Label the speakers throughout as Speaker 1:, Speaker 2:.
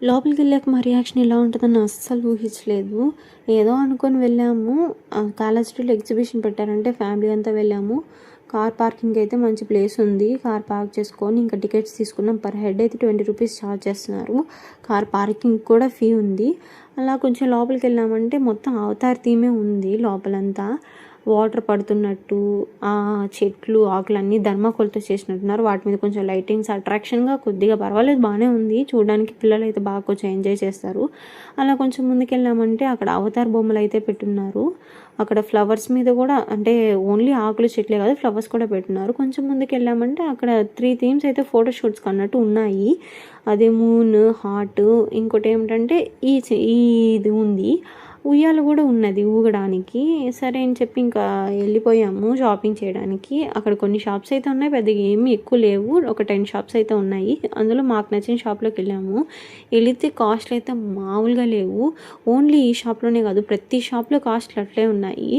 Speaker 1: లోపలికెళ్ళాక మా రియాక్షన్ ఎలా ఉంటదని అస్సలు ఊహించలేదు. ఏదో అనుకోని వెళ్ళాము. కాలేజ్ స్ట్రీట్‌లో ఎగ్జిబిషన్ పెట్టారంటే ఫ్యామిలీ అంతా వెళ్ళాము. కార్ పార్కింగ్ అయితే మంచి ప్లేస్ ఉంది. కార్ పార్క్ చేసుకొని ఇంకా టికెట్స్ తీసుకున్నాం. పర్ హెడ్ అయితే ₹20 ఛార్జ్ చేస్తున్నారు. కార్ పార్కింగ్ కూడా ఫీ ఉంది. అలా కొంచెం లోపలికెళ్ళామంటే మొత్తం అవతార్ థీమే ఉంది లోపలంతా. వాటర్ పడుతున్నట్టు, చెట్లు, ఆకులన్నీ థర్మాకోల్‌తో చేసినట్టున్నారు. వాటి మీద కొంచెం లైటింగ్స్ అట్రాక్షన్‌గా కొద్దిగా పర్వాలేదు బాగానే ఉంది. చూడడానికి పిల్లలైతే బాగా కొంచెం ఎంజాయ్ చేస్తారు. అలా కొంచెం ముందుకెళ్ళామంటే అక్కడ అవతార్ బొమ్మలైతే పెట్టున్నారు. అక్కడ ఫ్లవర్స్ మీద కూడా అంటే ఓన్లీ ఆకులు చెట్లే కాదు ఫ్లవర్స్ కూడా పెట్టున్నారు. కొంచెం ముందుకెళ్ళామంటే అక్కడ 3 థీమ్స్ అయితే ఫోటో షూట్స్‌కి అన్నట్టు ఉన్నాయి. అదే మూన్, హార్ట్, ఇంకోటి ఏమిటంటే ఇది ఉంది. ఉయ్యాల కూడా ఉన్నది ఊగడానికి. సరే అని చెప్పి ఇంకా వెళ్ళిపోయాము షాపింగ్ చేయడానికి. అక్కడ కొన్ని షాప్స్ అయితే ఉన్నాయి. పెద్దగా ఏమీ ఎక్కువ లేవు. ఒక 10 షాప్స్ అయితే ఉన్నాయి. అందులో మాకు నచ్చిన షాప్లోకి వెళ్ళాము. వెళితే కాస్ట్లు అయితే మామూలుగా లేవు. ఓన్లీ ఈ షాప్లోనే కాదు ప్రతి షాప్లో కాస్ట్లు అట్లే ఉన్నాయి.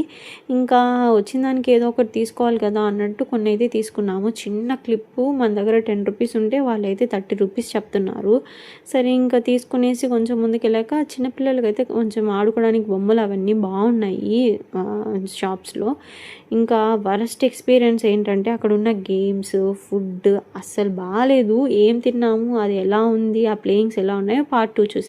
Speaker 1: ఇంకా వచ్చిన దానికి ఏదో ఒకటి తీసుకోవాలి కదా అన్నట్టు కొన్ని అయితే తీసుకున్నాము. చిన్న క్లిప్పు మన దగ్గర ₹10 ఉంటే వాళ్ళైతే ₹30 చెప్తున్నారు. సరే ఇంకా తీసుకునేసి కొంచెం ముందుకెళ్ళాక చిన్నపిల్లలకైతే కొంచెం ఆడుకోవడానికి బొమ్మలు అవన్నీ బాగున్నాయి షాప్స్లో. ఇంకా వరస్ట్ ఎక్స్పీరియన్స్ ఏంటంటే అక్కడ ఉన్న గేమ్స్, ఫుడ్ అస్సలు బాగాలేదు. ఏం తిన్నాము, అది ఎలా ఉంది, ఆ ప్లేయింగ్స్ ఎలా ఉన్నాయో పార్ట్ 2 చూసి